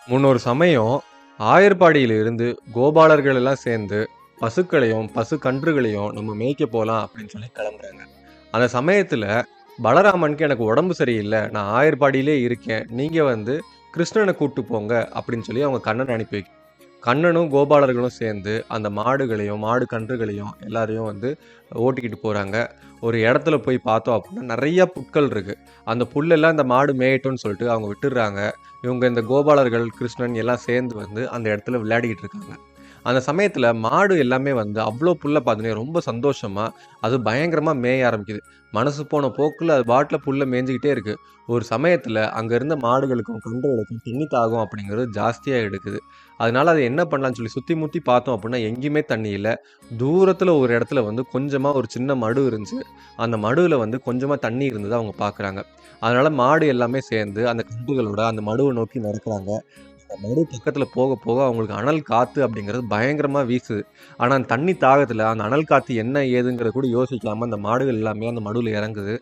முன்னொரு சமயம் ஆயர்பாடியில இருந்து கோபாலர்கள் எல்லாம் சேர்ந்து பசுக்களையும், பசு கன்றுகளையும் நம்ம மேய்க்க போலாம் அப்படின்னு சொல்லி கிளம்புறாங்க. அந்த சமயத்துல பலராமனுக்கு எனக்கு உடம்பு சரியில்ல. நான் ஆயர்பாடியிலே இருக்கேன். நீங்க வந்து கிருஷ்ணன கூட்டு போங்க அப்படின்னு சொல்லி அவங்க கண்ணன அனுப்பி கண்ணனும், கோபாலர்களும் சேர்ந்து அந்த மாடுகளையும், மாடு கன்றுகளையும் எல்லாரையும் வந்து ஓட்டிக்கிட்டு போறாங்க. ஒரு இடத்துல போய் பார்த்தோம் அப்படின்னா, நெறைய புட்கள் இருக்கு. அந்த புல்லெல்லாம் இந்த மாடு மேயட்டும்னு சொல்லிட்டு அவங்க விட்டுர்றாங்க. இவங்க இந்த கோபாலர்கள், கிருஷ்ணன் எல்லாம் சேர்ந்து வந்து அந்த இடத்துல விளையாடிக்கிட்டு இருக்காங்க. அந்த சமயத்துல மாடு எல்லாமே வந்து அவ்ளோ புல்ல பார்த்தோனே ரொம்ப சந்தோஷமா, அது பயங்கரமா மேய ஆரம்பிக்குது. மனசு போன போக்குல அது பாட்டுல புல்ல மேய்ஞ்சுகிட்டே இருக்கு. ஒரு சமயத்துல அங்க இருந்த மாடுகளுக்கும், கன்றுகளுக்கும் தண்ணி தாகம் அப்படிங்கிறது ஜாஸ்தியா எடுக்குது. அதனால அது என்ன பண்ணலான்னு சொல்லி சுத்தி முத்தி பார்த்தோம் அப்படின்னா, எங்கேயுமே தண்ணி இல்ல. தூரத்துல ஒரு இடத்துல வந்து கொஞ்சமா ஒரு சின்ன மடு இருந்துச்சு. அந்த மடுவுல வந்து கொஞ்சமா தண்ணி இருந்தத அவங்க பார்க்குறாங்க. அதனால மாடு எல்லாமே சேர்ந்து அந்த கன்றுகளோட அந்த மடுவ நோக்கி நடக்குறாங்க. அந்த மடு பக்கத்துல போக, போக அவங்களுக்கு அனல் காத்து அப்படிங்கிறது பயங்கரமா வீசுது. ஆனா, அந்த தண்ணி தாகத்துல அந்த அனல் காத்து என்ன ஏதுங்கிறத கூட யோசிக்காம அந்த மாடுகள் எல்லாமே அந்த மடுவுல இறங்குது.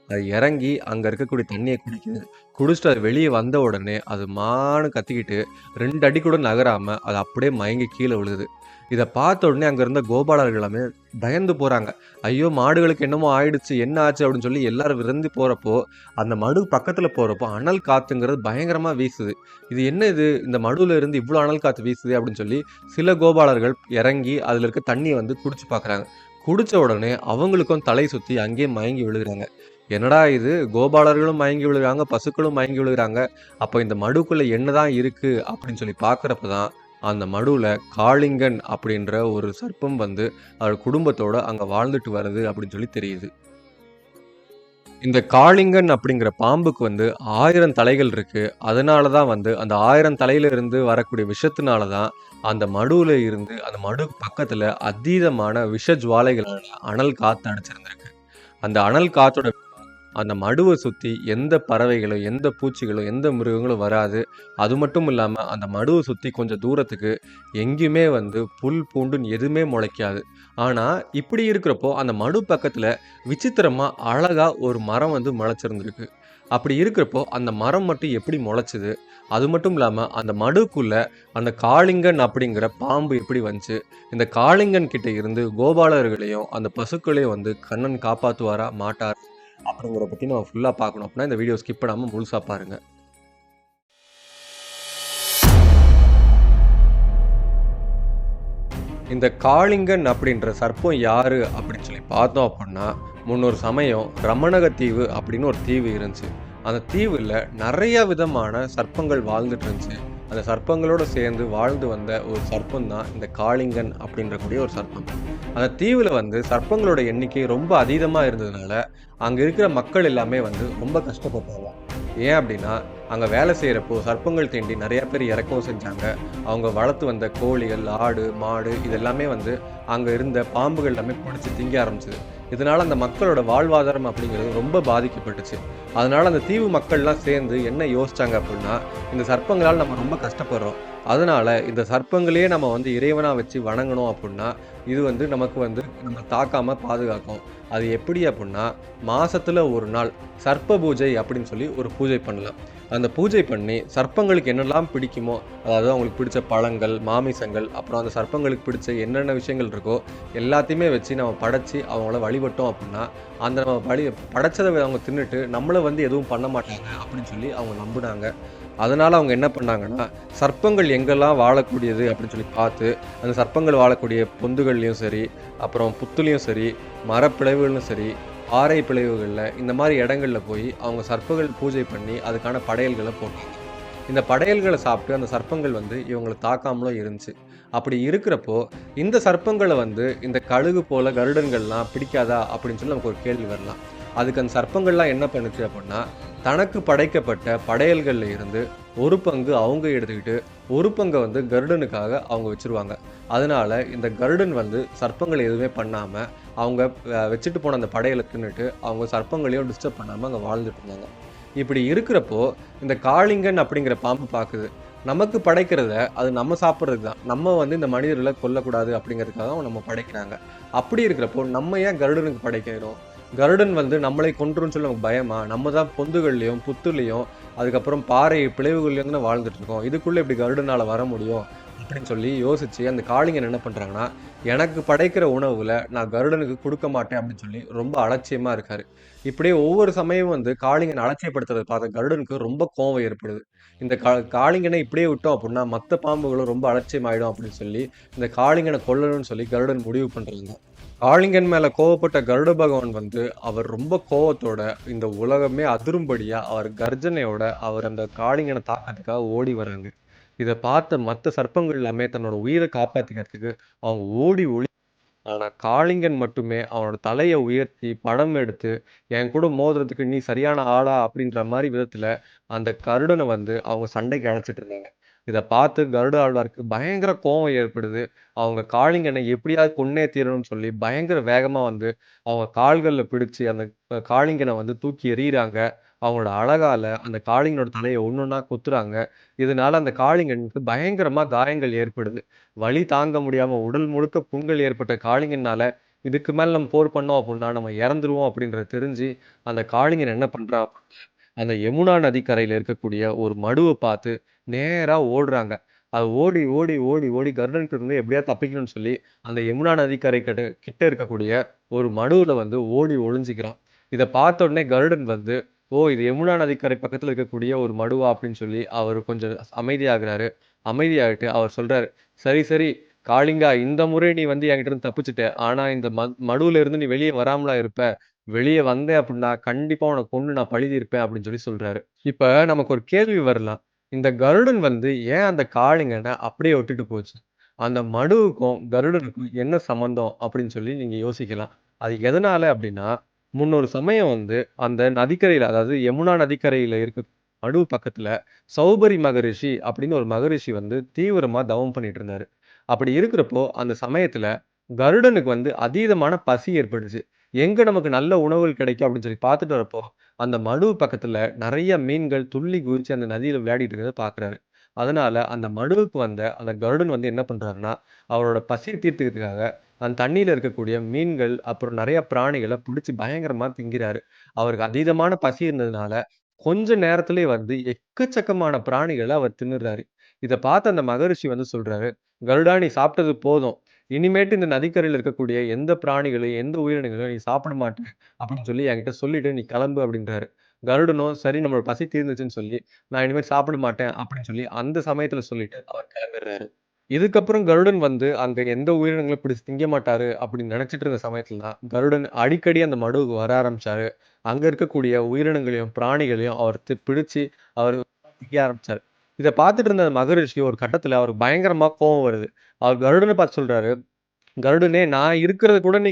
அது இறங்கி அங்க இருக்கக்கூடிய தண்ணிய குடிக்குது. குடிச்சுட்டு அது வெளிய வந்த உடனே அது மான்னு கத்திக்கிட்டு 2 அடி கூட நகராம அது அப்படியே மயங்கி கீழ விழுகுது. இத பார்த்த உடனே அங்க இருந்த கோபாலர்கள் எல்லாமே பயந்து போறாங்க. ஐயோ! மாடுகளுக்கு என்னமோ ஆயிடுச்சு. என்ன ஆச்சு? அப்படின்னு சொல்லி எல்லாரும் விரந்து போறப்போ, அந்த மடு பக்கத்துல போறப்போ அனல் காத்துங்கிறது பயங்கரமா வீசுது. இது என்ன இது? இந்த மடுவுல இருந்து இவ்ளோ அனல் காத்து வீசுதே! அப்படின்னு சொல்லி சில கோபாலர்கள் இறங்கி அதுல இருக்க தண்ணிய வந்து குடிச்சு பார்க்குறாங்க. குடிச்ச உடனே அவங்களுக்கும் தலை சுத்தி அங்கேயே மயங்கி விழுகுறாங்க. என்னடா இது! கோபாலர்களும் மயங்கி விழுகுறாங்க, பசுக்களும் மயங்கி விழுகுறாங்க. அப்ப இந்த மடுவுக்குள்ள என்னதான் இருக்கு? அப்படின்னு சொல்லி பார்க்குறப்ப தான், அந்த மடுவுல காளிங்கன் அப்படின்ற ஒரு சர்ப்பம் வந்து அதோட குடும்பத்தோட அங்க வாழ்ந்துட்டு வருது அப்படின்னு சொல்லி தெரியுது. இந்த காளிங்கன் அப்படிங்கிற பாம்புக்கு வந்து 1000 தலைகள் இருக்கு. அதனால தான் வந்து அந்த 1000 தலையில இருந்து வரக்கூடிய விஷத்தினால தான், அந்த மடுவுல இருந்து அந்த மடு பக்கத்துல அதீதமான விஷ ஜுவாலைகளான அனல் காத்து அடிச்சிருந்திருக்கு. அந்த அனல் காத்தோட அந்த மடுவ சுத்தி எந்த பறவைகளோ, எந்த பூச்சிகளோ, எந்த மிருகங்களும் வராது. அது மட்டும் இல்லாம அந்த மடுவ சுத்தி கொஞ்சம் தூரத்துக்கு எங்கேயுமே வந்து புல், பூண்டுன்னு எதுவுமே முளைக்காது. ஆனா, இப்படி இருக்கிறப்போ அந்த மடு பக்கத்துல விசித்திரமா, அழகா ஒரு மரம் வந்து முளைச்சிருந்திருக்கு. அப்படி இருக்கிறப்போ அந்த மரம் மட்டும் எப்படி முளைச்சது? அது மட்டும் இல்லாம அந்த மடுக்குள்ள அந்த காளிங்கன் அப்படிங்கிற பாம்பு எப்படி வந்துச்சு? இந்த காளிங்கன் கிட்ட இருந்து கோபாலர்களையும், அந்த பசுக்களையும் வந்து கண்ணன் காப்பாத்துவாரா? மாட்டாரா? அப்படிங்கிறத பத்தி நம்ம ஃபுல்லா பார்க்கணும் அப்படின்னா, இந்த வீடியோ ஸ்கிப் பண்ணாம முழுசா பாருங்க. இந்த காளிங்கன் அப்படின்ற சர்ப்பம் யாரு அப்படின்னு சொல்லி பார்த்தோம் அப்படின்னா, முன்னொரு சமயம் ரமணக தீவு அப்படின்னு ஒரு தீவு இருந்துச்சு. அந்த தீவுல நெறைய விதமான சர்ப்பங்கள் வாழ்ந்துட்டு இருந்துச்சு. அந்த சர்ப்பங்களோட சேர்ந்து வாழ்ந்து வந்த ஒரு சர்ப்பம் தான் இந்த காளிங்கன் அப்படின்ற கூடிய ஒரு சர்ப்பம். அந்த தீவுல வந்து சர்ப்பங்களோட எண்ணிக்கை ரொம்ப அதீதமா இருந்ததுனால, அங்க இருக்கிற மக்கள் எல்லாமே வந்து ரொம்ப கஷ்டப்பட்டாங்க. ஏன் அப்படின்னா, அங்க வேலை செய்யறப்போ சர்ப்பங்கள் தீண்டி நெறைய பேர் இறக்கவும் செஞ்சாங்க. அவங்க வளர்த்து வந்த கோழிகள், ஆடு, மாடு இதெல்லாமே வந்து அங்க இருந்த பாம்புகள் எல்லாமே புடிச்சு திங்க ஆரம்பிச்சது. இதனால அந்த மக்களோட வாழ்வாதாரம் அப்படிங்கிறது ரொம்ப பாதிக்கப்பட்டுச்சு. அதனால அந்த தீவு மக்கள்லாம் சேர்ந்து என்ன யோசிச்சாங்க அப்படின்னா, இந்த சர்ப்பங்களால நம்ம ரொம்ப கஷ்டப்படுறோம். அதனால இந்த சர்ப்பங்களையே நம்ம வந்து இறைவனா வச்சு வணங்கணும் அப்படின்னா, இது வந்து நமக்கு வந்து நம்ம தாக்காம பாதுகாக்கும். அது எப்படி அப்படின்னா, மாசத்துல ஒரு நாள் சர்ப்ப பூஜை அப்படின்னு சொல்லி ஒரு பூஜை பண்ணலாம். அந்த பூஜை பண்ணி சர்ப்பங்களுக்கு என்னெல்லாம் பிடிக்குமோ, அதாவது அவங்களுக்கு பிடிச்ச பழங்கள், மாமிசங்கள், அப்புறம் அந்த சர்ப்பங்களுக்கு பிடிச்ச என்னென்ன விஷயங்கள் இருக்கோ, எல்லாத்தையுமே வச்சு நம்ம படைச்சு அவங்கள வழிபட்டோம் அப்படின்னா, அந்த நம்ம படைச்சத அவங்க தின்னுட்டு நம்மள வந்து எதுவும் பண்ண மாட்டாங்க அப்படின்னு சொல்லி அவங்க நம்புனாங்க. அதனால அவங்க என்ன பண்ணாங்கன்னா, சர்ப்பங்கள் எங்கெல்லாம் வாழக்கூடியது அப்படின்னு சொல்லி பார்த்து, அந்த சர்ப்பங்கள் வாழக்கூடிய பொந்துகள்லயும் சரி, அப்புறம் புத்துலயும் சரி, மரப்பிளவுகளும் சரி, பாறை பிளவுகள்ல இந்த மாரி இடங்கள்ல போய் அவங்க சர்ப்பங்கள் பூஜை பண்ணி அதுக்கான படையல்கள போட்டாங்க. இந்த படையல்கள சாப்பிட்டு அந்த சர்ப்பங்கள் வந்து இவங்கள தாக்காமலும் இருந்துச்சு. அப்படி இருக்கிறப்போ, இந்த சர்ப்பங்கள வந்து இந்த கழுகு போல கருடன்கள்லாம் பிடிக்காதா? அப்படின்னு சொல்லி நமக்கு ஒரு கேள்வி வரலாம். அதுக்கு அந்த சர்ப்பங்கள்லாம் என்ன பண்ணுச்சு அப்படின்னா, தனக்கு படைக்கப்பட்ட படையல்கள்ல இருந்து ஒரு பங்கு அவங்க எடுத்துக்கிட்டு, ஒரு பங்க வந்து கருடனுக்காக அவங்க வச்சுருவாங்க. அதனால இந்த கருடன் வந்து சர்ப்பங்கள எதுவுமே பண்ணாம, அவங்க வச்சுட்டு போன அந்த படையல தின்னுட்டு, அவங்க சர்ப்பங்களையும் டிஸ்டர்ப் பண்ணாம அங்க வாழ்ந்துட்டு இருந்தாங்க. இப்படி இருக்கிறப்போ, இந்த காளிங்கன் அப்படிங்கிற பாம்பு பாக்குது. நமக்கு படைக்கிறத அது நம்ம சாப்பிடுறதுக்கு தான். நம்ம வந்து இந்த மனிதர்கள கொல்லக்கூடாது அப்படிங்கிறதுக்காக தான் நம்ம படைக்கிறாங்க. அப்படி இருக்கிறப்போ, நம்ம ஏன் கருடனுக்கு படைக்கிறோம்? கருடன் வந்து நம்மளை கொன்றும்னு சொல்லி நமக்கு பயமா? நம்ம தான் பொந்துகள்லயும், புத்துலயும் அதுக்கப்புறம் பாறை பிளவுகள்லேருந்து வாழ்ந்துட்டு இருக்கோம். இதுக்குள்ள இப்படி கருடனால வர முடியும் அப்படின்னு சொல்லி யோசிச்சு அந்த காளிங்கன் என்ன பண்றாங்கன்னா, எனக்கு படைக்கிற உணவுல நான் கருடனுக்கு கொடுக்க மாட்டேன் அப்படின்னு சொல்லி ரொம்ப அலட்சியமா இருக்காரு. இப்படியே ஒவ்வொரு சமயமும் வந்து காளிங்கன் அலட்சியப்படுத்துறத பார்த்த கருடனுக்கு ரொம்ப கோவம் ஏற்படுது. இந்த காளிங்கனை இப்படியே விட்டோம் அப்படின்னா மத்த பாம்புகளும் ரொம்ப அலட்சியமாயிடும் அப்படின்னு சொல்லி இந்த காளிங்கனை கொல்லணும்னு சொல்லி கருடன் முடிவு பண்றாங்க. காளிங்கன் மேல கோவப்பட்ட கருட பகவான் வந்து அவர் ரொம்ப கோவத்தோட இந்த உலகமே அதிரும்படியா அவர் கர்ஜனையோட அவர் அந்த காளிங்கனை தாக்கத்துக்காக ஓடி வராங்க. இதை பார்த்த மற்ற சர்ப்பங்கள் எல்லாமே தன்னோட உயிரை காப்பாத்திக்கிறதுக்கு அவங்க ஓடி ஒளி. ஆனா காளிங்கன் மட்டுமே அவனோட தலையை உயர்த்தி படம் எடுத்து என் கூட மோதுறதுக்கு நீ சரியான ஆளா அப்படின்ற மாதிரி விதத்துல அந்த கருடனை வந்து அவங்க சண்டைக்கு அழைச்சிட்டு இருந்தாங்க. இதை பார்த்து கருட ஆழ்வாருக்கு பயங்கர கோபம் ஏற்படுது. அவங்க காளிங்கனை எப்படியாவது கொன்னே தீரணும்னு சொல்லி பயங்கர வேகமா வந்து அவங்க கால்கள்ல பிடிச்சு அந்த காளிங்கனை வந்து தூக்கி எறிகிறாங்க. அவங்களோட அழகால அந்த காளிங்கனோட தலையை ஒன்னொன்னா குத்துறாங்க. இதனால அந்த காளிங்கனுக்கு பயங்கரமா காயங்கள் ஏற்படுது. வலி தாங்க முடியாம உடல் முழுக்க புண்கள் ஏற்பட்ட காளிங்கனால இதுக்கு மேல நம்ம போர் பண்ணோம் அப்படின்னா நம்ம இறந்துருவோம் அப்படின்றத தெரிஞ்சு அந்த காளிங்கன் என்ன பண்றான், அந்த யமுனா நதிக்கரையில இருக்கக்கூடிய ஒரு மடுவை பார்த்து நேரா ஓடுறாங்க. அது ஓடி ஓடி ஓடி ஓடி கருடன்கிட்ட இருந்து எப்படியாவது தப்பிக்கணும்னு சொல்லி அந்த யமுனா நதிக்கரை கிட்ட கிட்ட இருக்கக்கூடிய ஒரு மடுவுல வந்து ஓடி ஒளிஞ்சிக்கிறான். இதை பார்த்த உடனே கருடன் வந்து, ஓ இது யமுனா நதிக்கரை பக்கத்துல இருக்கக்கூடிய ஒரு மடுவா அப்படின்னு சொல்லி அவர் கொஞ்சம் அமைதியாகிறாரு. அமைதியாகிட்டு அவர் சொல்றாரு, சரி சரி காளிங்கா, இந்த முறை நீ வந்து என்கிட்ட இருந்து தப்பிச்சுட்ட. ஆனா இந்த மடுவுல இருந்து நீ வெளியே வராமலா இருப்ப. வெளிய வந்தேன் அப்படின்னா, கண்டிப்பா உன்ன கொன்னு நான் பழி தீர்ப்பேன் அப்படின்னு சொல்லி சொல்றாரு. இப்ப நமக்கு ஒரு கேள்வி வரலாம். இந்த கருடன் வந்து ஏன் அந்த காளிங்கன அப்படியே விட்டுட்டு போச்சு? அந்த மடுவுக்கும், கருடனுக்கும் என்ன சம்மந்தம் அப்படின்னு சொல்லி நீங்க யோசிக்கலாம். அது எதனால அப்படின்னா, முன்னொரு சமயம் வந்து அந்த நதிக்கரையில, அதாவது யமுனா நதிக்கரையில இருக்க மடு பக்கத்துல சௌபரி மகரிஷி அப்படின்னு ஒரு மகரிஷி வந்து தீவிரமா தவம் பண்ணிட்டு இருந்தாரு. அப்படி இருக்கிறப்போ, அந்த சமயத்துல கருடனுக்கு வந்து அதீதமான பசி ஏற்பட்டுச்சு. எங்க நமக்கு நல்ல உணவுகள் கிடைக்கும் அப்படின்னு சொல்லி பார்த்துட்டு வரப்போ, அந்த மடு பக்கத்துல நெறைய மீன்கள் துள்ளி குதிச்சு அந்த நதியில விளையாடிட்டு இருக்கிறத பார்க்குறாரு. அதனால அந்த மடுவுக்கு வந்த அந்த கருடன் வந்து என்ன பண்றாருன்னா, அவரோட பசிய தீர்த்துக்கிறதுக்காக அந்த தண்ணீல இருக்கக்கூடிய மீன்கள், அப்புறம் நெறைய பிராணிகள புடிச்சு பயங்கரமா திங்கிறாரு. அவருக்கு அதீதமான பசி இருந்ததுனால, கொஞ்ச நேரத்திலேயே வந்து எக்கச்சக்கமான பிராணிகள அவர் தின்னுறாரு. இத பார்த்த அந்த மகரிஷி வந்து சொல்றாரு, "கருடா நீ சாப்பிட்டது போதும். இனிமேட்டு இந்த நதிக்கரையில இருக்கக்கூடிய எந்த பிராணிகளையும், எந்த உயிரினங்களையும் நீ சாப்பிட மாட்ட அப்படின்னு சொல்லி என்கிட்ட சொல்லிட்டு நீ கிளம்பு" அப்படின்றாரு. கருடனும் சரி நம்மளோட பசி தீர்ந்துச்சுன்னு சொல்லி, நான் இனிமேல் சாப்பிட மாட்டேன் அப்படின்னு சொல்லி அந்த சமயத்துல சொல்லிட்டு அவர் கிளம்பிடுறாரு. இதுக்கப்புறம் கருடன் வந்து அங்க எந்த உயிரினங்களையும் பிடிச்சு திங்க மாட்டாரு அப்படின்னு நினைச்சிட்டு இருந்த சமயத்துல தான் கருடன் அடிக்கடி அந்த மடுவுக்கு வர ஆரம்பிச்சாரு. அங்க இருக்கக்கூடிய உயிரினங்களையும், பிராணிகளையும் அவர் பிடிச்சு அவர் திங்க ஆரம்பிச்சாரு. இத பார்த்துட்டு இருந்த அந்த மகரிஷி ஒரு கட்டத்துல அவருக்கு பயங்கரமா கோவம் வருது. அவர் கருடன பார்த்து சொல்றாரு, கருடனே நான் இருக்கிறத கூட நீ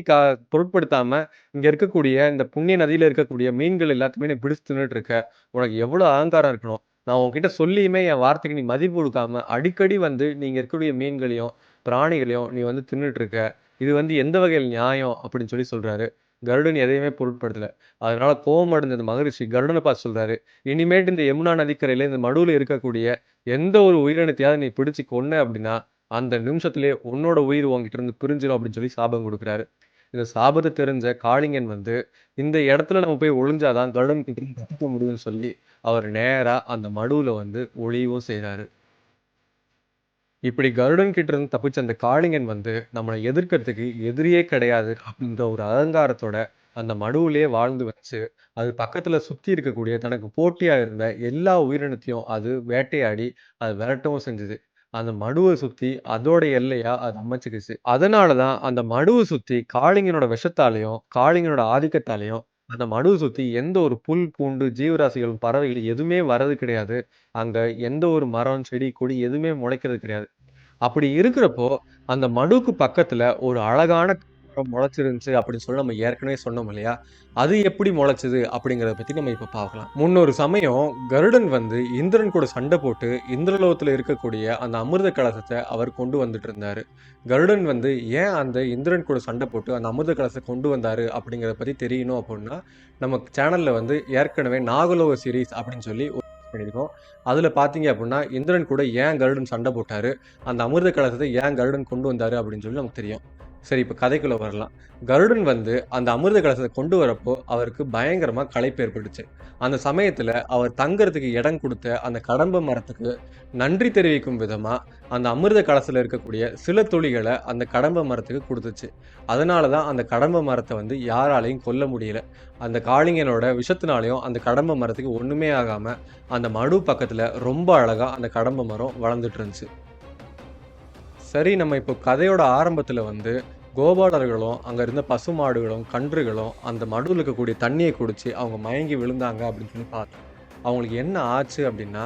பொருட்படுத்தாம, இங்க இருக்கக்கூடிய இந்த புண்ணிய நதியில இருக்கக்கூடிய மீன்கள் எல்லாத்தையுமே நீ பிடிச்சு தின்னுட்டு இருக்க. உனக்கு எவ்வளோ அகங்காரம் இருக்கணும். நான் உன்கிட்ட சொல்லியுமே என் வார்த்தைக்கு நீ மதிப்பு குடுக்காம, அடிக்கடி வந்து நீங்க இருக்கக்கூடிய மீன்களையும், பிராணிகளையும் நீ வந்து தின்னுட்டு இருக்க. இது வந்து எந்த வகையில் நியாயம்? அப்படின்னு சொல்லி சொல்றாரு. கருடன் எதையுமே பொருட்படுத்தல. அதனால கோவம் அடைந்த அந்த மகரிஷி கருடன பார்த்து சொல்றாரு, இனிமேட்டு இந்த யமுனா நதிக்கரையில இந்த மடுவுல இருக்கக்கூடிய எந்த ஒரு உயிரினத்தையாவது நீ பிடிச்சு கொன்ன அப்படின்னா, அந்த நிமிஷத்திலேயே உன்னோட உயிர் உன்கிட்ட இருந்து பிரிஞ்சிரும் அப்படின்னு சொல்லி சாபம் குடுக்குறாரு. இந்த சாபத்த தெரிஞ்ச காளிங்கன் வந்து, இந்த இடத்துல நம்ம போய் ஒளிஞ்சா தான் கருடன் கிட்ட இருந்து தப்பிக்க முடியும்னு சொல்லி, அவர் நேரா அந்த மடுவுல வந்து ஒளியவும் செய்றாரு. இப்படி கருடன் கிட்ட இருந்து தப்பிச்ச அந்த காளிங்கன் வந்து, நம்மள எதிர்க்கிறதுக்கு எதிரியே கிடையாது அப்படின்ற ஒரு அகங்காரத்தோட, அந்த மடுவுலயே வாழ்ந்து வச்சு, அது பக்கத்துல சுத்தி இருக்கக்கூடிய தனக்கு போட்டியா இருந்த எல்லா உயிரினத்தையும் அது வேட்டையாடி, அத விரட்டவும் செஞ்சது. அந்த மடுவ சுத்தி அதோட எல்லையா அது அமைச்சுக்கிச்சு. அதனால தான் அந்த மடுவ சுத்தி காளிங்கனோட விஷத்தாலயும், காளிங்கனோட ஆதிக்கத்தாலயும், அந்த மடுவ சுத்தி எந்த ஒரு புல், பூண்டு, ஜீவராசிகள், பறவைகள் எதுவுமே வர்றது கிடையாது. அங்க எந்த ஒரு மரம், செடி, கொடி எதுவுமே முளைக்கிறது கிடையாது. அப்படி இருக்கிறப்போ, அந்த மடுவுக்கு பக்கத்துல ஒரு அழகான மரம் முளைச்சிருந்துச்சு அப்படின்னு சொல்லி நம்ம ஏற்கனவே சொன்னோம் இல்லையா? அது எப்படி முளைச்சது அப்படிங்கிறத பத்தி நம்ம இப்ப பார்க்கலாம். முன்னொரு சமயம் கருடன் வந்து இந்திரன் கூட சண்டை போட்டு இந்திரலோகத்துல இருக்கக்கூடிய அந்த அமிர்த கலசத்த அவர் கொண்டு வந்துட்டு இருந்தாரு. கருடன் வந்து ஏன் அந்த இந்திரன் கூட சண்டை போட்டு அந்த அமிர்த கலசத்த கொண்டு வந்தாரு அப்படிங்கிறத பத்தி தெரியணும் அப்படின்னா, நம்ம சேனல்ல வந்து ஏற்கனவே நாகலோக சீரிஸ் அப்படின்னு சொல்லி பண்ணியிருக்கோம். அதுல பார்த்தீங்க அப்படின்னா, இந்திரன் கூட ஏன் கருடன் சண்டை போட்டாரு? அந்த அமிர்த கலசத்த ஏன் கருடன் கொண்டு வந்தாரு அப்படின்னு சொல்லி நமக்கு தெரியும். சரி, இப்ப கதைக்குள்ள வரலாம். கருடன் வந்து அந்த அமிர்த கலசத்த கொண்டு வரப்போ, அவருக்கு பயங்கரமா களைப்பு ஏற்பட்டுச்சு. அந்த சமயத்துல அவர் தங்கறதுக்கு இடம் குடுத்த அந்த கடம்ப மரத்துக்கு நன்றி தெரிவிக்கும் விதமா, அந்த அமிர்த கலசத்துல இருக்கக்கூடிய சில துளிகள அந்த கடம்ப மரத்துக்கு குடுத்துச்சு. அதனால தான் அந்த கடம்ப மரத்த வந்து யாராலயும் கொல்ல முடியல. அந்த காளிங்கனோட விஷத்தினாலயும் அந்த கடம்ப மரத்துக்கு ஒண்ணுமே ஆகாம, அந்த மடு பக்கத்துல ரொம்ப அழகா அந்த கடம்ப மரம் வளர்ந்துட்டு இருந்துச்சு. சரி, நம்ம இப்போ கதையோட ஆரம்பத்துல வந்து கோபாலர்களும், அங்க இருந்த பசுமாடுகளும், கன்றுகளும் அந்த மடுவுல இருக்கக்கூடிய தண்ணிய குடிச்சு அவங்க மயங்கி விழுந்தாங்க அப்படின்னு சொல்லி பார்த்தோம். அவங்களுக்கு என்ன ஆச்சு அப்படின்னா,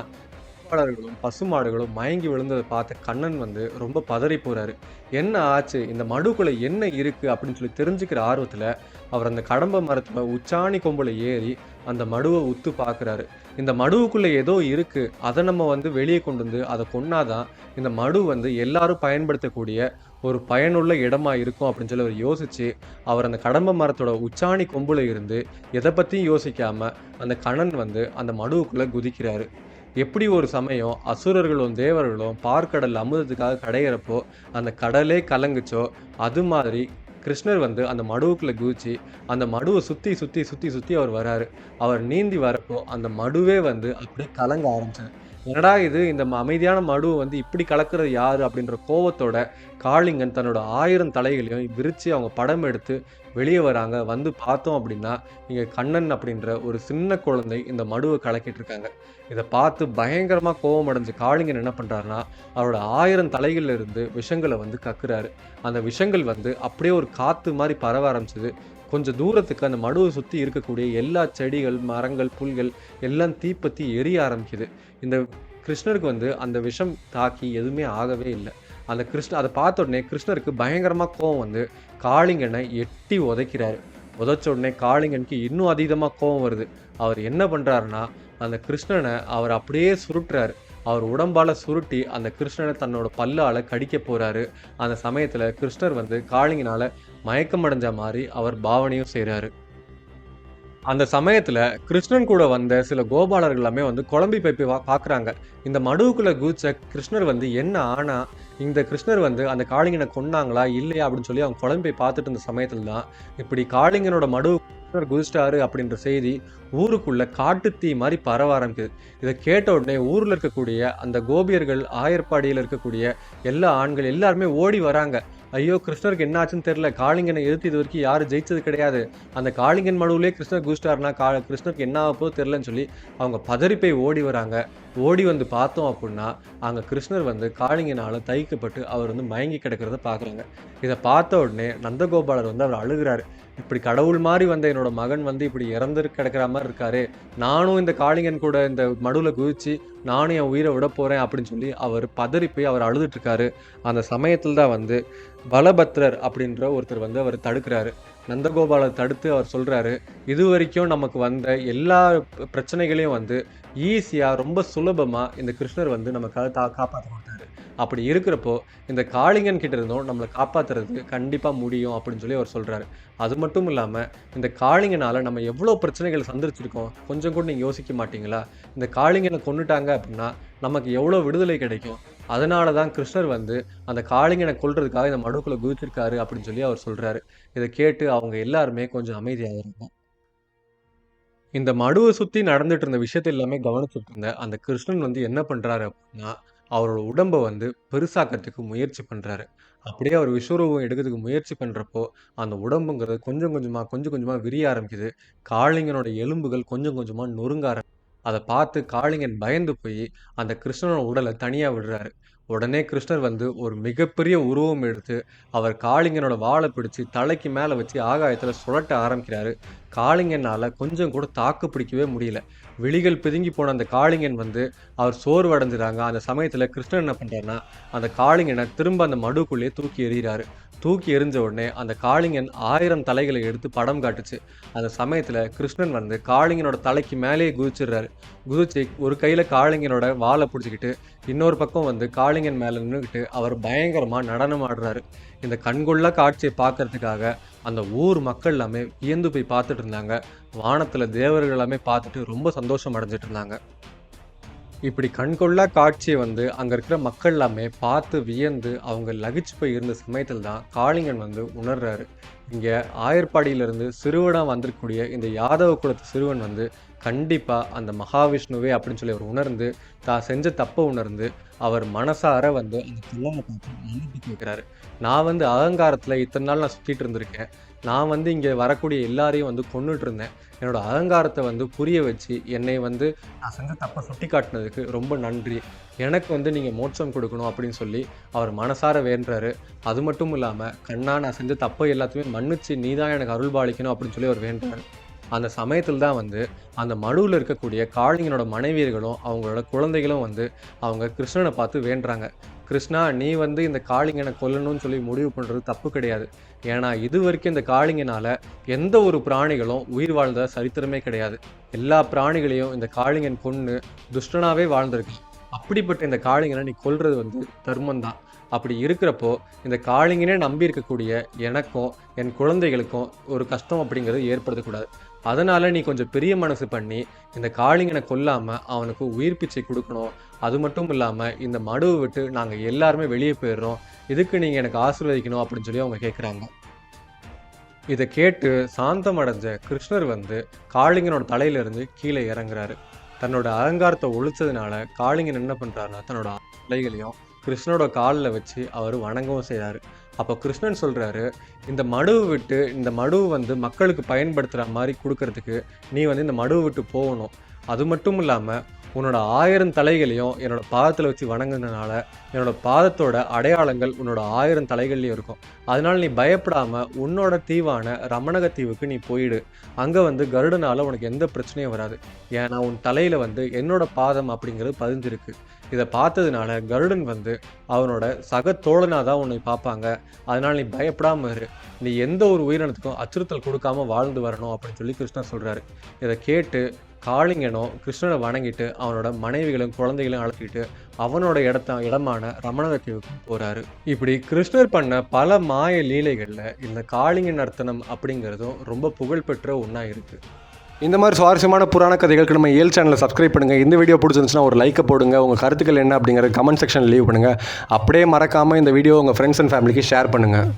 கோபாலர்களும், பசுமாடுகளும் மயங்கி விழுந்தத பார்த்த கண்ணன் வந்து ரொம்ப பதறி போறாரு. என்ன ஆச்சு? இந்த மடுவுக்குள்ள என்ன இருக்கு? அப்படின்னு சொல்லி தெரிஞ்சுக்கிற ஆர்வத்துல, அவர் அந்த கடம்ப மரத்துல உச்சாணி கொம்புல ஏறி அந்த மடுவ உத்து பார்க்குறாரு. இந்த மடுவுக்குள்ள ஏதோ இருக்கு. அத நம்ம வந்து வெளிய கொண்டு வந்து அத கொன்னா தான், இந்த மடு வந்து எல்லாரும் பயன்படுத்தக்கூடிய ஒரு பயனுள்ள இடமா இருக்கும் அப்படின்னு சொல்லி அவர் யோசிச்சு, அவர் அந்த கடம்ப மரத்தோட உச்சாணி கொம்புல இருந்து எத பத்தியும் யோசிக்காம, அந்த கண்ணன் வந்து அந்த மடுவுக்குள்ள குதிக்கிறாரு. எப்படி ஒரு சமயம் அசுரர்களும், தேவர்களும் பாற்கடல் அமுதத்துக்காக கடையறப்போ, அந்த கடலே கலங்குச்சோ, அது மாதிரி கிருஷ்ணர் வந்து அந்த மடுவுக்குள்ள குதிச்சு, அந்த மடுவ சுத்தி, சுத்தி, சுத்தி, சுத்தி அவர் வராரு. அவர் நீந்தி வரப்போ, அந்த மடுவே வந்து அப்படியே கலங்க ஆரம்பிச்சது. "என்னடா இது! இந்த அமைதியான மடுவ வந்து இப்படி கலக்குறது யாரு?" அப்படின்ற கோவத்தோட காளிங்கன் தன்னோட 1000 தலைகளையும் விரிச்சு அவங்க படம் எடுத்து வெளிய வராங்க. வந்து பார்த்தோம் அப்படின்னா, இங்க கண்ணன் அப்படின்ற ஒரு சின்ன குழந்தை இந்த மடுவ கலக்கிட்டு இருக்காங்க. இத பார்த்து பயங்கரமா கோவம் அடைஞ்ச காளிங்கன் என்ன பண்றாருன்னா, அவரோட 1000 தலைகள்ல இருந்து விஷங்கள வந்து கக்குறாரு. அந்த விஷங்கள் வந்து அப்படியே ஒரு காத்து மாரி பரவ ஆரம்பிச்சது. கொஞ்சம் தூரத்துக்கு அந்த மடுவ சுத்தி இருக்கக்கூடிய எல்லா செடிகள், மரங்கள், புல்கள் எல்லாம் தீப்பத்தி எரிய ஆரம்பிக்குது. இந்த கிருஷ்ணருக்கு வந்து அந்த விஷம் தாக்கி எதுவுமே ஆகவே இல்ல. அந்த அத பார்த்த உடனே கிருஷ்ணருக்கு பயங்கரமா கோவம் வந்து காளிங்கன எட்டி உதைக்கிறாரு. உதைச்ச உடனே காளிங்கனுக்கு இன்னும் அதீதமா கோவம் வருது. அவர் என்ன பண்றாருன்னா, அந்த கிருஷ்ணன அவர் அப்படியே சுருட்டுறாரு. அவர் உடம்பால சுருட்டி அந்த கிருஷ்ணன தன்னோட பல்லால கடிக்கப் போறாரு. அந்த சமயத்துல கிருஷ்ணர் வந்து காளிங்கனால மயக்கம் அடைஞ்ச மாரி அவர் பாவனையும் செய்றாரு. அந்த சமயத்துல கிருஷ்ணன் கூட வந்த சில கோபாலர்கள் எல்லாமே வந்து குழம்பி போய் பார்க்குறாங்க. இந்த மடுவுக்குள்ள குதிச்ச கிருஷ்ணர் வந்து என்ன ஆனா, இந்த கிருஷ்ணர் வந்து அந்த காளிங்கன கொன்னாங்களா? இல்லையா? அப்படின்னு சொல்லி அவங்க குழம்பி போய் பார்த்துட்டு இருந்த சமயத்துல தான், இப்படி காளிங்கனோட மடுவுக்கு கிருஷ்ணர் குதிச்சிட்டாரு அப்படின்ற செய்தி ஊருக்குள்ள காட்டுத்தீ மாரி பரவ ஆரம்பிக்குது. இத கேட்ட உடனே ஊர்ல இருக்கக்கூடிய அந்த கோபியர்கள், ஆயர்பாடியில இருக்கக்கூடிய எல்லா ஆண்கள் எல்லாருமே ஓடி வராங்க. ஐயோ! கிருஷ்ணருக்கு என்ன ஆச்சுன்னு தெரியல. காளிங்கன எதிர்த்து இதுவரைக்கும் யாரும் ஜெயிச்சது கிடையாது. அந்த காளிங்கன் மடுவுலயே கிருஷ்ணர் குதிச்சிட்டாருன்னா, கிருஷ்ணருக்கு என்ன ஆகப்போதோ தெரியலன்னு சொல்லி அவங்க பதறி போய் ஓடி வராங்க. ஓடி வந்து பார்த்தோம் அப்புட்ன்னா, அங்க கிருஷ்ணர் வந்து காளிங்கனால தைக்கப்பட்டு அவர் வந்து மயங்கி கிடக்கிறத பார்க்குறாங்க. இத பார்த்த உடனே நந்தகோபாலர் வந்து அவர் அழுகுறாரு. இப்படி கடவுள் மாரி வந்த என்னோட மகன் வந்து இப்படி இறந்து கிடக்கிற மாரி இருக்காரே! நானும் இந்த காளிங்கன் கூட இந்த மடுவுல குதிச்சு, நானும் என் உயிர விடப்போறேன் அப்படின்னு சொல்லி அவர் பதறி போய் அவர் அழுதுட்டு இருக்காரு. அந்த சமயத்துல தான் வந்து பலபத்ரர் அப்படின்ற ஒருத்தர் வந்து அவர தடுக்கிறாரு. நந்தகோபாலர் தடுத்து அவர் சொல்றாரு, "இதுவரைக்கும் நமக்கு வந்த எல்லா பிரச்சனைகளையும் வந்து ஈஸியா, ரொம்ப சுலபமா இந்த கிருஷ்ணர் வந்து நமக்காக காப்பாத்த மாட்டாரு. அப்படி இருக்கிறப்போ, இந்த காளிங்கன் கிட்ட இருந்தும் நம்மள காப்பாத்துறது கண்டிப்பா முடியும்." அப்படின்னு சொல்லி அவர் சொல்றாரு. அது மட்டும் இல்லாம, இந்த காளிங்கனால நம்ம எவ்வளோ பிரச்சனைகள சந்திச்சிருக்கோம். கொஞ்சம் கூட நீங்க யோசிக்க மாட்டீங்களா? இந்த காளிங்கன கொன்னுட்டாங்க அப்படின்னா, நமக்கு எவ்வளோ விடுதலை கிடைக்கும். அதனால தான் கிருஷ்ணர் வந்து அந்த காளிங்கன கொல்றதுக்காக இந்த மடுவுக்குள்ள குதிச்சிருக்காரு அப்படின்னு சொல்லி அவர் சொல்றாரு. இத கேட்டு அவங்க எல்லாருமே கொஞ்சம் அமைதியாகுறாங்க. இந்த மடுவ சுத்தி நடந்துட்டு இருந்த விஷயத்த எல்லாமே கவனிச்சுட்டு இருந்த அந்த கிருஷ்ணன் வந்து என்ன பண்றாரு அப்படின்னா, அவரோட உடம்ப வந்து பெருசாக்கறதுக்கு முயற்சி பண்றாரு. அப்படியே அவர் விஸ்வரூபம் எடுக்கிறதுக்கு முயற்சி பண்றப்போ, அந்த உடம்புங்கிறது கொஞ்சம் கொஞ்சமா, கொஞ்சம் கொஞ்சமா விரிய ஆரம்பிக்குது. காளிங்கனோட எலும்புகள் கொஞ்சம் கொஞ்சமா நொறுங்க அத பார்த்து காளிங்கன் பயந்து போயி, அந்த கிருஷ்ணனோட உடல தனியா விடுறாரு. உடனே கிருஷ்ணர் வந்து ஒரு மிகப்பெரிய உருவம் எடுத்து, அவர் காளிங்கனோட வால பிடிச்சு தலைக்கு மேல வச்சு ஆகாயத்துல சுழட்ட ஆரம்பிக்கிறாரு. காளிங்கனால கொஞ்சம் கூட தாக்கு பிடிக்கவே முடியல. விழிகள் பிதுங்கி போன அந்த காளிங்கன் வந்து அவர் சோர்வடைஞ்சுறாங்க. அந்த சமயத்துல கிருஷ்ணர் என்ன பண்றாருன்னா, அந்த காளிங்கன திரும்ப அந்த மடுவுக்குள்ளேயே தூக்கி எறியறாரு. தூக்கி எறிஞ்ச உடனே அந்த காளிங்கன் 1000 தலைகளை எடுத்து படம் காட்டுச்சு. அந்த சமயத்துல கிருஷ்ணன் வந்து காளிங்கனோட தலைக்கு மேலேயே குதிச்சிடுறாரு. குதிச்சு ஒரு கையில காளிங்கனோட வால புடிச்சுக்கிட்டு, இன்னொரு பக்கம் வந்து காளிங்கன் மேல நின்னுகிட்டு அவர் பயங்கரமா நடனம் ஆடுறாரு. இந்த கண்கொள்ளா காட்சிய பார்க்கறதுக்காக அந்த ஊர் மக்கள் எல்லாமே வியந்து போய் பார்த்துட்டு இருந்தாங்க. வானத்துல தேவர்கள் எல்லாமே பார்த்துட்டு ரொம்ப சந்தோஷம் அடைஞ்சுட்டு இருந்தாங்க. இப்படி கண்கொள்ளா காட்சியை வந்து அங்கே இருக்கிற மக்கள் எல்லாமே பார்த்து வியந்து அவங்க லகிச்சு போய் இருந்த சமயத்தில் தான் காளிங்கன் வந்து உணர்றாரு. இங்கே ஆயர்பாடியிலிருந்து சிறுவனாக வந்திருக்கக்கூடிய இந்த யாதவ குலத்து சிறுவன் வந்து கண்டிப்பாக அந்த மகாவிஷ்ணுவே அப்படின்னு சொல்லி அவர் உணர்ந்து தான் செஞ்ச தப்பை உணர்ந்து அவர் மனசார வந்து அந்த கல்லனை பார்த்து மன்னிப்பு கேட்குறாரு. நான் வந்து அகங்காரத்தில் இத்தனை நாள் நான் சுற்றிட்டு இருந்திருக்கேன். நான் வந்து இங்கே வரக்கூடிய எல்லாரையும் வந்து கொன்னுட்டு இருந்தேன். என்னோட அகங்காரத்தை வந்து புரிய வச்சு என்னை வந்து நான் செஞ்ச தப்பை சுட்டி காட்டினதுக்கு ரொம்ப நன்றி. எனக்கு வந்து நீங்கள் மோட்சம் கொடுக்கணும் அப்படின்னு சொல்லி அவர் மனசார வேண்டுறாரு. அது மட்டும் இல்லாமல் கண்ணா நான் செஞ்ச தப்பை எல்லாத்தையுமே மன்னிச்சு நீ தான் எனக்கு அருள்பாலிக்கணும் அப்படின்னு சொல்லி அவர் வேண்டுறாரு. அந்த சமயத்தில் தான் வந்து அந்த மடுவில் இருக்கக்கூடிய காளிங்கனோட மனைவியர்களும் அவங்களோட குழந்தைகளும் வந்து அவங்க கிருஷ்ணனை பார்த்து வேண்டுறாங்க. கிருஷ்ணா நீ வந்து இந்த காளிங்கனை கொல்லணும்னு சொல்லி முடிவு பண்ணுறது தப்பு கிடையாது. ஏன்னா இது வரைக்கும் இந்த காளிங்கனால் எந்த ஒரு பிராணிகளும் உயிர் வாழ்ந்த சரித்திரமே கிடையாது. எல்லா பிராணிகளையும் இந்த காளிங்கன் கொன்று துஷ்டனாகவே வாழ்ந்திருக்கு. அப்படிப்பட்ட இந்த காளிங்கனை நீ கொல்றது வந்து தர்மம்தான். அப்படி இருக்கிறப்போ இந்த காளிங்கனே நம்பி இருக்கக்கூடிய எனக்கும் என் குழந்தைகளுக்கும் ஒரு கஷ்டம் அப்படிங்கிறது ஏற்படுத்தக்கூடாது. அதனால நீ கொஞ்சம் பெரிய மனசு பண்ணி இந்த காளிங்கனை கொல்லாமல் அவனுக்கு உயிர் பிச்சை கொடுக்கணும். அது மட்டும் இல்லாமல் இந்த மடுவை விட்டு நாங்கள் எல்லாருமே வெளியே போயிடுறோம். இதுக்கு நீங்கள் எனக்கு ஆசீர்வதிக்கணும் அப்படின்னு சொல்லி அவங்க கேட்குறாங்க. இதை கேட்டு சாந்தமடைஞ்ச கிருஷ்ணர் வந்து காளிங்கனோட தலையிலிருந்து கீழே இறங்குறாரு. தன்னோட அலங்காரத்தை ஒழிச்சதுனால காளிங்கன் என்ன பண்ணுறாருன்னா தன்னோட தலைகளையும் கிருஷ்ணனோட காலில் வச்சு அவர் வணங்கவும் செய்கிறாரு. அப்போ கிருஷ்ணன் சொல்கிறாரு, இந்த மடுவை விட்டு இந்த மடுவை வந்து மக்களுக்கு பயன்படுத்துகிற மாதிரி கொடுக்கறதுக்கு நீ வந்து இந்த மடுவை விட்டு போகணும். அது மட்டும் இல்லாமல் உன்னோட 1000 தலைகளையும் என்னோட பாதத்தில் வச்சு வணங்குனதுனால என்னோட பாதத்தோட அடையாளங்கள் உன்னோட 1000 தலைகள்லையும் இருக்கும். அதனால நீ பயப்படாமல் உன்னோட தீவான ரமணக தீவுக்கு நீ போயிடு. அங்கே வந்து கருடனால் உனக்கு எந்த பிரச்சனையும் வராது. ஏன்னா உன் தலையில் வந்து என்னோட பாதம் அப்படிங்கிறது பதிஞ்சிருக்கு. இதை பார்த்ததுனால கருடன் வந்து அவனோட சக தோழனாக தான் உன்னை பார்ப்பாங்க. அதனால நீ பயப்படாமல் இரு. நீ எந்த ஒரு உயிரினத்துக்கும் அச்சுறுத்தல் கொடுக்காம வாழ்ந்து வரணும் அப்படின்னு சொல்லி கிருஷ்ணர் சொல்கிறாரு. இதை கேட்டு காளிங்கனும் கிருஷ்ணனை வணங்கிட்டு அவனோட மனைவிகளும் குழந்தைகளும் அழைச்சிக்கிட்டு அவனோட இடமான ரமணக தீவுக்கு போகிறாரு. இப்படி கிருஷ்ணர் பண்ண பல மாய லீலைகளில் இந்த காளிங்க நர்த்தனம் அப்படிங்கிறதும் ரொம்ப புகழ்பெற்ற ஒன்றா இருக்குது. இந்த மாதிரி சுவாரஸ்யமான புராண கதைகளுக்கு நம்ம ஏல் சேனலை சப்ஸ்கிரைப் பண்ணுங்கள். இந்த வீடியோ பிடிச்சிருந்துச்சுன்னா ஒரு லைக்கை போடுங்க. உங்கள் கருத்துக்கள் என்ன அப்படிங்கிற கமெண்ட் செக்ஷனில் லீவ் பண்ணுங்கள். அப்படியே மறக்காமல் இந்த வீடியோ உங்கள் ஃப்ரெண்ட்ஸ் அண்ட் ஃபேமிலிக்கு ஷேர் பண்ணுங்கள்.